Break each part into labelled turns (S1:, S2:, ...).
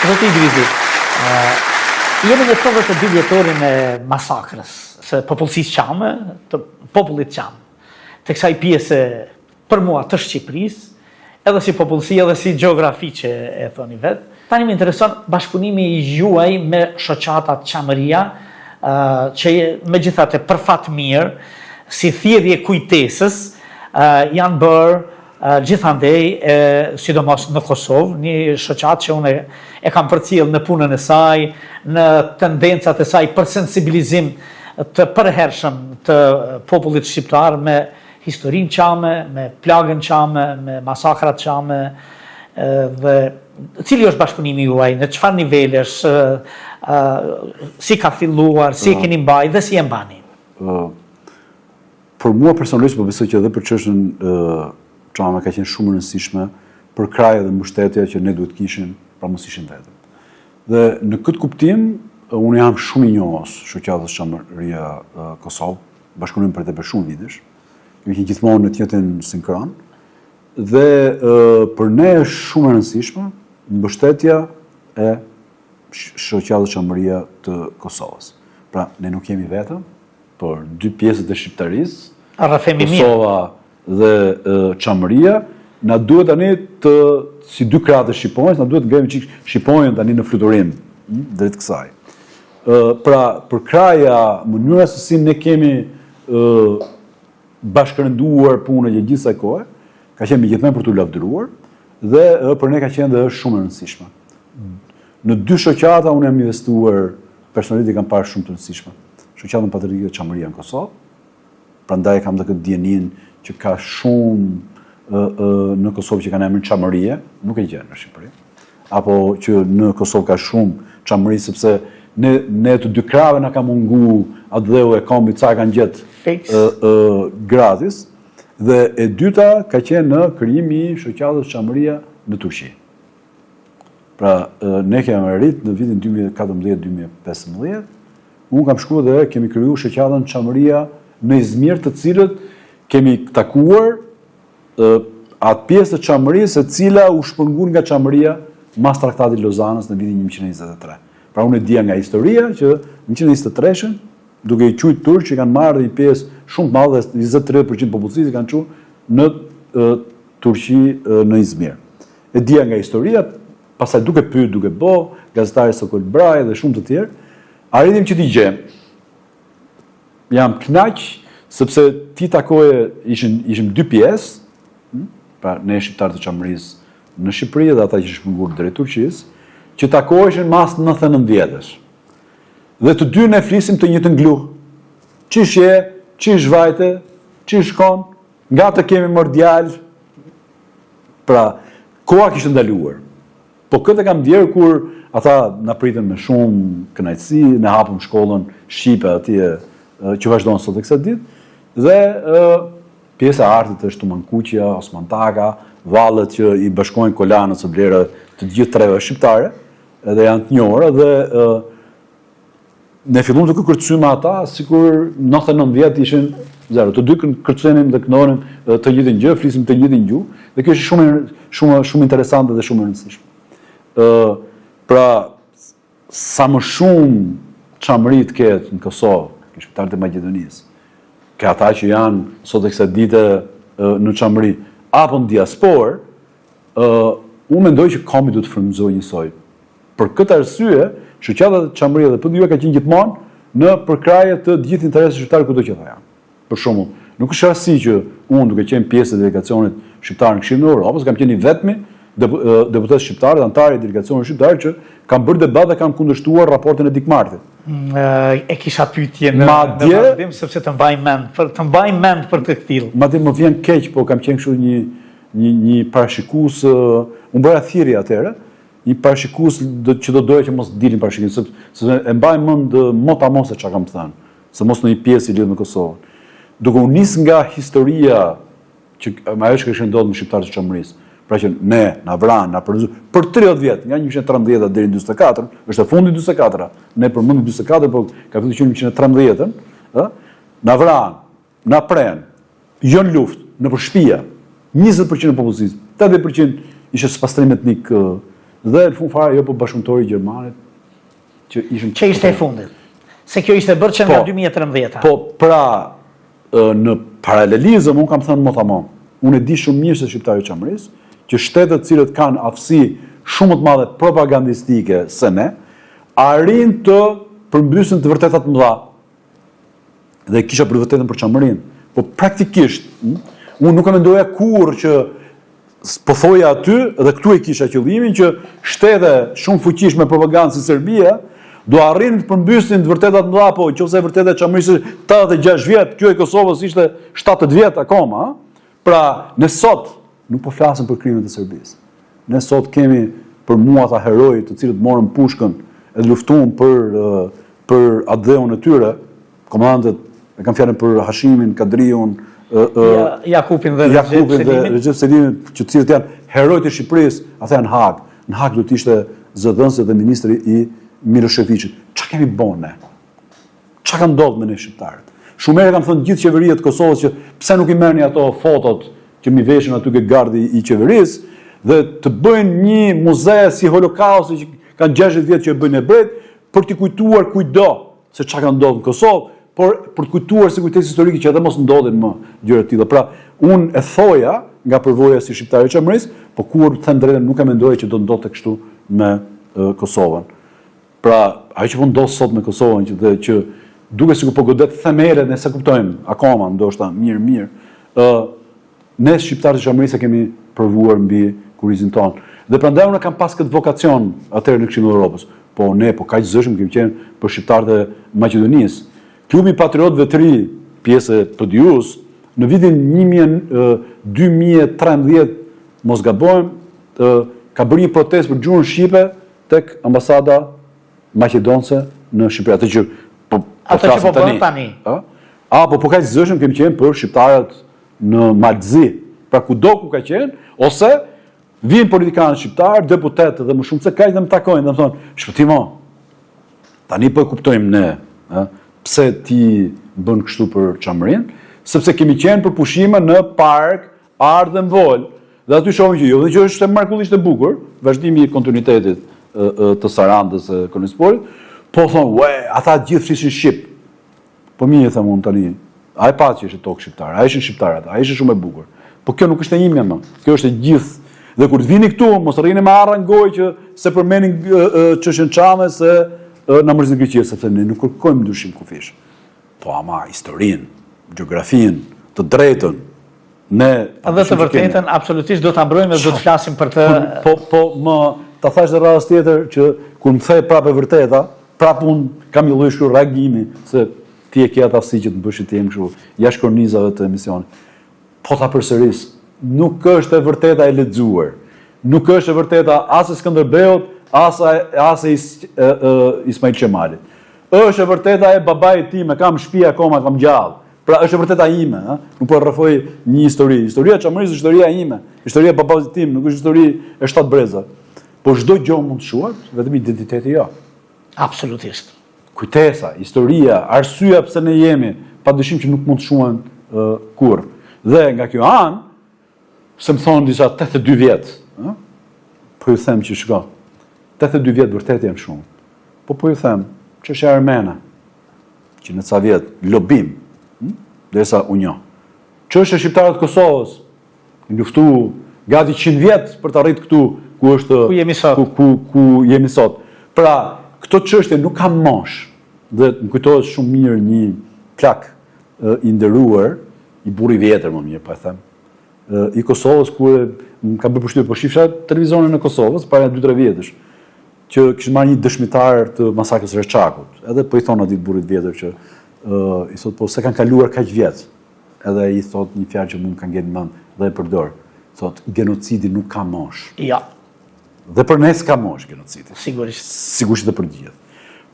S1: Zoti Idrisi, jemi në 82 vjetorin e masakrës, së popullsisë qame, të popullit qame, të kësaj pjese për mua të Shqipërisë, edhe si popullsi, edhe si gjeografi që e thoni vetë. Tani më intereson bashkëpunimi i juaj me shoqatat qamëria, që megjithatë për fat mirë, si thirrje kujtesës, janë bërë gjithandej, sidomos në Kosovë, një shoqat që unë e kam përcjell në punën e saj, në tendencat e saj për sensibilizim të përhershëm të popullit shqiptar me historinë qame, me plagën qame, me masakrat qame, dhe cili është bashkëpunimi juaj, në çfarë nivelesh, si ka filluar, si e keni mbaj dhe si e mbani?
S2: Për mua personalisht, po besoj që edhe për çështën qame ka qenë shumë e rëndësishme për krajë dhe mbështetja që ne duhet kishim, pra mos ishin vetëm. Dhe në këtë kuptim, unë jam shumë i njohur shoqatës Qamëria Kosovë, bashkëpunim për shumë vitesh, jemi gjithmonë në të njëjtën sinkron, dhe për ne është shumë e rëndësishme mbështetja e shoqatës Qamëria të Kosovës. Pra, ne nuk jemi vetëm, por dy pjesët e shqiptarisë, Kosova dhe Qamëria, na duhet tani të, si dy krahë të Shqiponjës, na duhet të ngejmë çik Shqiponjën tani në fluturim drejt kësaj. Pra, për kraja, mënyra se si ne kemi bashkërënduar punën e gjithë kësaj kohe, ka qenë gjithmonë për t'u lavdëruar dhe për ne ka qenë dhe është shumë e rëndësishme. Në dy shoqata unë jam investuar, personalisht i kam parë shumë të rëndësishme. Shoqatën Patriotike Qamëria në Kosovë, prandaj kam dhe këtë dijenin që ka shumë në Kosovë që kanë emrin Qamërie, nuk e gjen në Shqipëri. Apo që në Kosovë ka shumë Qamëri, sepse ne të dy krave na ka mungu atë dheu e kombit sa kanë gjetë gratis, dhe e dyta ka qenë në krijimi i shoqatës Qamëria në Turqi. Pra, ne kemi arrit në vitin 2014-2015, unë kam shkuar dhe kemi kriju shoqatën Qamëria në Izmir, të cilët kemi takuar atë pjesë të Qamërisë e cila u shpërngun nga Qamëria mas traktatit Lozanës në vitin 1123. Pra unë e dija nga historia që 1123-shën, duke i qujtë turq që kanë marrë dhe i pjesë shumë të madhe, 20-30% popullsisë kanë qenë në Turqi në Izmir. E dija nga historia, pastaj duke pyet, duke bo, gazetari Sokol Braj dhe shumë të tjerë, arritim që t'i gjem. Jam knaq, sepse ti takoje, ishim dy pjesë, pra ne shqiptarët të Qamërisë në Shqipëri dhe ata që ishim shpërngur drejt Turqisë, që takoheshin mas 99 vjetësh. Dhe të dy ne flisim të njëjtën gluhë. Qish je, qish vajte, qish shkon, nga të kemi marrë djalë. Pra, koha kishte ndaluar. Po këtë kam ndjerë kur ata na pritën me shumë kënaqësi, ne hapëm shkollën shqipe atje që vazhdon sot e kësaj ditë, dhe pjesa e artit është Tumankuqja, Osman Taka, vallet që i bashkojnë kolanës së vlerë të gjithë treve shqiptare, edhe janë të njohura, dhe ne fillum të kërcym ata, sikur 99 vjet ishin zero. Të dy kërcenim dhe këndonim të njëjtën gjë, flisim të njëjtën gjuhë, dhe kjo është shumë interesante dhe shumë e rëndësishme. Pra, sa më shumë Qamëri të ketë në Kosovë, ke shqiptarët e Maqedonisë, ke ata që janë sot e kësaj dite në Qamëri, apo në diasporë, unë mendoj që kombi duhet të frymëzojë njësoj. Për këtë arsye, shoqata Qamëria dhe PDU ka qenë gjithmonë në përkraje të gjithë interesit shqiptar kudo që ata janë. Për shembull, nuk është rasti që unë duke qenë pjesë e delegacionit shqiptar në Këshillin e Evropës, kam qenë i vetmi deputet shqiptar dhe antar i delegacionit shqiptar që kam bërë debat dhe kam kundërshtuar raportin e Dikmartit.
S1: E kisha pyetje në vazhdim sepse të mbaj mend për të tillë.
S2: Madje më vjen keq, po kam qenë kështu një parashikues, unë bëra thirrje atëherë, një parashikues që do doja që mos dilin parashikim, sepse e mbaj mend mos e çka kam thënë, se mos në një pjesë i lidhur me Kosovën. Duke u nis nga historia që ajo që kishte ndodhur me shqiptarët e Qamërisë, pra që ne na vranë, na përzu për 30 vjet, nga 1913 deri në 44, është e fundi 44, ne përmendim 44, po ka filluar që në 1913-ën, na vranë, na prenë, jo në luftë, në për shtëpia, 20% e popullsisë, 80% ishte spastrim etnik dhe në fund fare jo po bashkëpunëtori gjermanit që ishin
S1: Që ishte e fundit. Se kjo ishte bërë që nga 2013.
S2: Po, pra, në paralelizëm, unë kam thënë më thamon, unë e di shumë mirë se shqiptarët qamërisë, që shtetet cilët kanë aftësi shumë të madhe propagandistike se ne, arrin të përmbysin të vërtetat mëdha. Dhe kisha për vërtetën për qamërinë. Po praktikisht, unë nuk e mendoja kur që po thoja aty, dhe këtu e kisha qëllimin, që shtete shumë fuqish me propagandë si Serbia, do arrin të përmbysin të vërtetat mëdha, po nëse vërtetat qamërisë 86 vjet, kjo e Kosovës ishte 70 vjet akoma. Pra, ne sot nuk po flasim për krimet e Serbisë. Ne sot kemi për mua ata heroj të cilët morën pushkën e luftuan për atë e tyre, komandantët e kam fjalën për Hashimin, Kadriun,
S1: Jakupin dhe
S2: Recep Selimin, që të cilët janë herojt e Shqipërisë, ata janë në Hag. Në Hag do të ishte zëdhënësi dhe ministri i Miloševićit. Ç'a kemi bën ne? Ç'a ka ndodhur me ne shqiptarët? Shumë herë kanë thënë gjithë qeveria të Kosovës që pse nuk i merrni ato fotot që mi veshin aty ke gardi i qeverisë dhe të bëjnë një muze si Holokausti që kanë 60 vjet që e bëjnë e bret për t'i kujtuar kujdo se ç'a ka ndodhur në Kosovë, por për të kujtuar si kujtesë historike që edhe mos ndodhin më gjëra të tilla. Pra, unë e thoja nga përvoja si shqiptar i qamërisë, po kur të them drejtën nuk e mendoja që do ndodhte kështu me Kosovën. Pra, ajo që po ndodh sot me Kosovën që duke sikur po godet themeret, ne se kuptojmë akoma ndoshta mirë. Ne shqiptarët e qamërisë kemi provuar mbi kurizin tonë. Dhe prandaj unë kam pas këtë vokacion atëherë në Këshillin e Evropës. Po ne po kaq zëshëm kemi qenë për shqiptarët e Maqedonisë. Klubi Patriotëve të ri, pjesë e PDU-s, në vitin 2013, mos gabojmë, ka bërë një protestë për gjuhën shqipe tek ambasada maqedonse në Shqipëri.
S1: Atë që po bën tani.
S2: Po kaq zëshëm kemi qenë për shqiptarët në Malzi. Pra kudo ku ka qenë, ose vinë politikanë shqiptarë, deputetë dhe më shumë se kaq dhe më takojnë dhe më thonë, shpëtimo, tani po e kuptojmë ne, pse ti bën kështu për qamërinë, sepse kemi qenë për pushime në park, ardh dhe mvol, dhe aty shohim që jo, dhe që është mrekullisht e bukur, vazhdimi i kontinuitetit të Sarandës e Konisporit, po thonë, ata gjithë flisin shqip. Po mirë them unë tani, a e pa që ishte tokë shqiptar, a ishin shqiptarët, a ishte shumë e bukur. Po kjo nuk është e imja më, kjo është e gjithë. Dhe kur të vini këtu, mos rrini me arra në gojë që se përmenin çështjen çame se na mërzin Greqia, sepse ne nuk kërkojmë ndryshim kufish. Po ama historinë, gjeografinë, të drejtën, ne
S1: edhe të vërtetën absolutisht do ta mbrojmë dhe do të flasim për të.
S2: Po më ta thash edhe rast tjetër që kur më the prapë e vërteta, prapë unë kam një lloj kështu reagimi se ti e ke atë aftësi që të bësh ti kështu jashtë kornizave të emisionit. Po ta përsëris, nuk është e vërteta e lexuar. Nuk është e vërteta as e Skënderbeut, as e Ismail Qemalit. Është e vërteta e babait tim, e kam shtëpi akoma, kam gjallë. Pra është e vërteta ime, nuk po rrëfoj një histori. Historia e qamërisë është historia ime, historia e babait tim, nuk është histori e 7 breza. Po çdo gjë mund të shuhet, vetëm identiteti jo.
S1: Absolutisht.
S2: Kujtesa, historia, arsyeja pse ne jemi, padyshim që nuk mund të shuhen kurrë. Dhe nga kjo anë, se më thonë disa 82 vjet, po ju them që shko, 82 vjet vërtet janë shumë. Po ju them, çështja armene, që në ca vjet lobim, derisa u njoh. Çështja shqiptarët e Kosovës, luftu gati 100 vjet për të arritur këtu ku jemi sot. Pra, këto çështje nuk kanë mosh. Dhe më kujtohet shumë mirë një plak i nderuar, i burri vjetër më mirë, po e them, i Kosovës, ku më ka bërë përshtypje, po shifsha televizionin në Kosovës para 2-3 vjetësh, që kishin marrë një dëshmitar të masakrës Reçakut. Edhe po i thonë atij burrit vjetër që i thot po se kanë kaluar kaq vjet. Edhe i thot një fjalë që mund kanë ngel mend dhe e përdor. Thot genocidi nuk ka mosh.
S1: Ja.
S2: Dhe për ne s'ka mosh genocidi.
S1: Sigurisht.
S2: Sigurisht edhe për gjithë.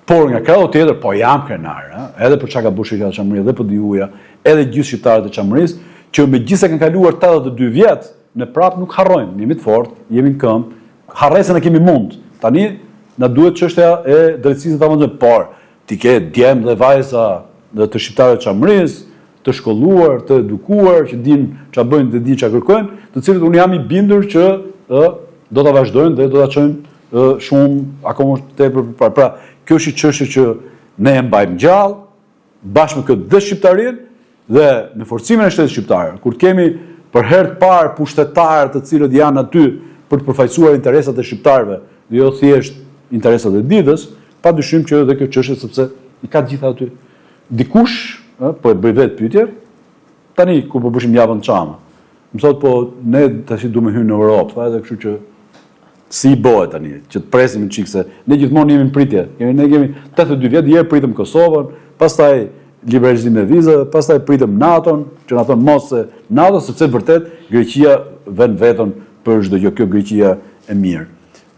S2: Por nga krau tjetër, po jam krenar, edhe për çka ka bërë shoqëria e Çamërisë, edhe PDU-ja, edhe gjithë shqiptarët e Çamërisë, që megjithëse kanë kaluar 82 vjet, ne prapë nuk harrojmë, jemi të fortë, jemi në këmbë, harresën e kemi mund. Tani na duhet çështja e drejtësisë të avantazhojmë, por ti ke djem dhe vajza të shqiptarëve të Çamërisë, të shkolluar, të edukuar, që dinë ç'a bëjnë dhe dinë ç'a kërkojnë, të cilët unë jam i bindur që do ta vazhdojnë dhe do ta çojnë shumë akoma tepër përpara. Pra, kjo është një çështje që ne e mbajmë gjallë bashkë me këtë dhe shqiptarinë dhe në forcimin e shtetit shqiptar. Kur kemi për herë të parë pushtetarë të cilët janë aty për të përfaqësuar interesat e shqiptarëve, dhe jo thjesht interesat e ditës, padyshim që edhe kjo çështje sepse i ka të gjitha aty. Dikush, po e bëj vetë pyetje, tani kur po bëshim javën çama. Më thot po ne tash duhet të hyjmë në Europë, tha edhe kështu që si i bëhet tani, që të presim një çik se ne gjithmonë jemi në pritje. Ne kemi 82 vjet, herë pritëm Kosovën, pastaj liberalizim e vizave, pastaj pritëm NATO-n, që na thon mos se NATO sepse vërtet Greqia vën vetën për çdo gjë, kjo Greqia e mirë.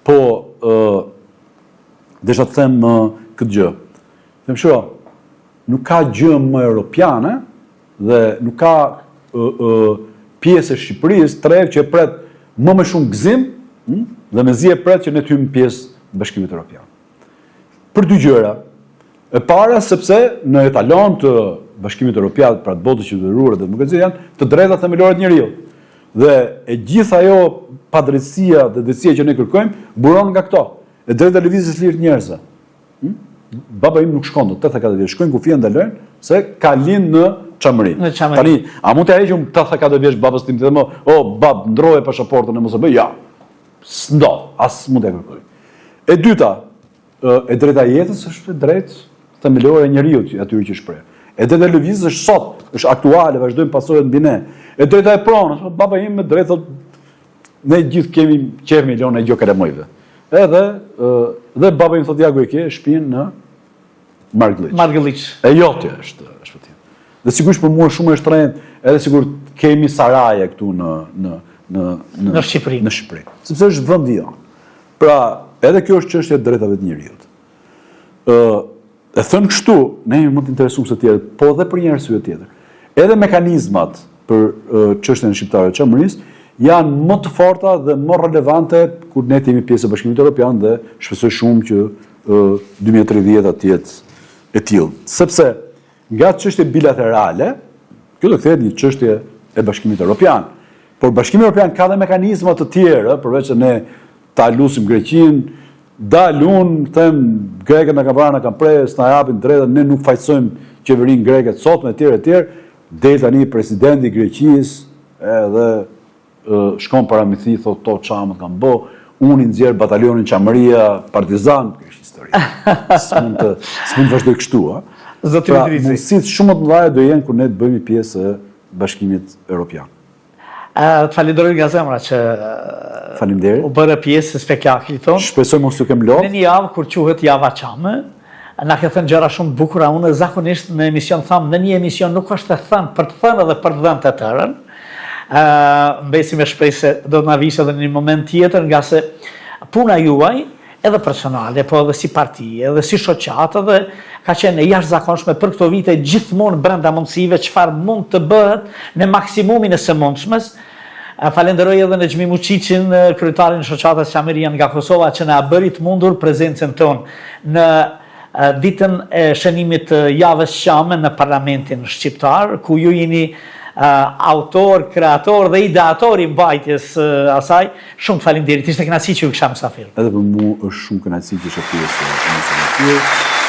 S2: Po desha të them këtë gjë. Them shoh, nuk ka gjë më europiane dhe nuk ka pjesë e Shqipërisë treg që e pret më me shumë gëzim dhe mezi e pret që ne të hyjmë pjesë Bashkimit Evropian. Për dy gjëra. E para sepse në etalon të Bashkimit Evropian, pra të botës qytetërore dhe demokracisë janë të drejtat themelore të njeriut. Dhe e gjithë ajo padrejtësia dhe drejtësia që ne kërkojmë buron nga këto. E drejta e lëvizjes lirë të njerëzve. Baba im nuk shkon dot 84 vjeç, shkojnë kufi ndalojnë se ka lind në Çamëri. Tani, a mund të heqëm 84 vjeç babës tim të them, "O bab, ndroje pasaportën e mos e bëj." Ja. S'ndodh, as mund të kërkoj. E dyta, e drejta e jetës është drejt themelore e njeriut atyre që shpreh. E drejta e lëvizjes është sot, është aktuale, vazhdojmë pasohet mbi ne. E drejta e pronës, baba im me drejt thotë ne gjithë kemi qef miliona e gjokalemojve. Dhe baba im thotë ja ku e ke shtëpinë në Margëlliç. E jotja është vërtet. Dhe sigurisht për mua shumë e shtrenjtë, edhe sigur kemi saraje këtu në
S1: Shqipëri.
S2: Në Shqipëri. Sepse është vendi jon. Pra, edhe kjo është çështje e drejtave të njeriut. E thënë kështu, ne mund të interesojmë se tjetër, po edhe për një arsye tjetër. Edhe mekanizmat për çështjen shqiptare të Çamërisë janë më të forta dhe më relevante kur ne jemi pjesë e Bashkimit Evropian dhe shpresoj shumë që 2030 të jetë e tillë. Sepse nga çështje bilaterale, kjo do të thotë një çështje e Bashkimit Evropian. Por Bashkimi Evropian ka dhe mekanizma të tjerë, përveç se ne ta lusim Greqinë, dalun, them, grekët na kanë parë, na kanë pres, na japin drejtat, ne nuk fajsojmë qeverinë greke sot me etj. Del tani presidenti i Greqisë edhe shkon para mi thi, thotë to çamët kanë bë, unë i nxjerr batalionin Çamëria partizan, kjo është histori. S'mund të vazhdoj kështu, ha. Pra, mundësitë shumë të mëdha do jenë kur ne të bëhemi pjesë e Bashkimit Evropian.
S1: Të falenderoj nga zemra që u bërë pjesë e spektaklit tonë.
S2: Shpresoj mos ju kem lodhur.
S1: Në një javë kur quhet Java Çame, na ke thënë gjëra shumë bukura. Unë zakonisht në emision tham, në një emision nuk është të thënë për të thënë edhe për të dhënë të tërën. Mbesi me shpresë se do të na vishë edhe në një moment tjetër, nga se puna juaj edhe personale, po edhe si parti, edhe si shoqat, edhe ka qenë e jashtëzakonshme për këto vite gjithmonë brenda mundësive çfarë mund të bëhet në maksimumin e së mundshmes. Falenderoj edhe në Xhmi Muçiçin, kryetarin e shoqatës Çamëria nga Kosova, që na bëri të mundur prezencën tonë në ditën e shënimit të javës Çame në Parlamentin Shqiptar, ku ju jeni autor, kreator dhe ideator i mbajtjes asaj. Shumë faleminderit, ishte kënaqësi që ju kisha mysafir.
S2: Edhe për mua është shumë kënaqësi që isha pjesë e emisionit.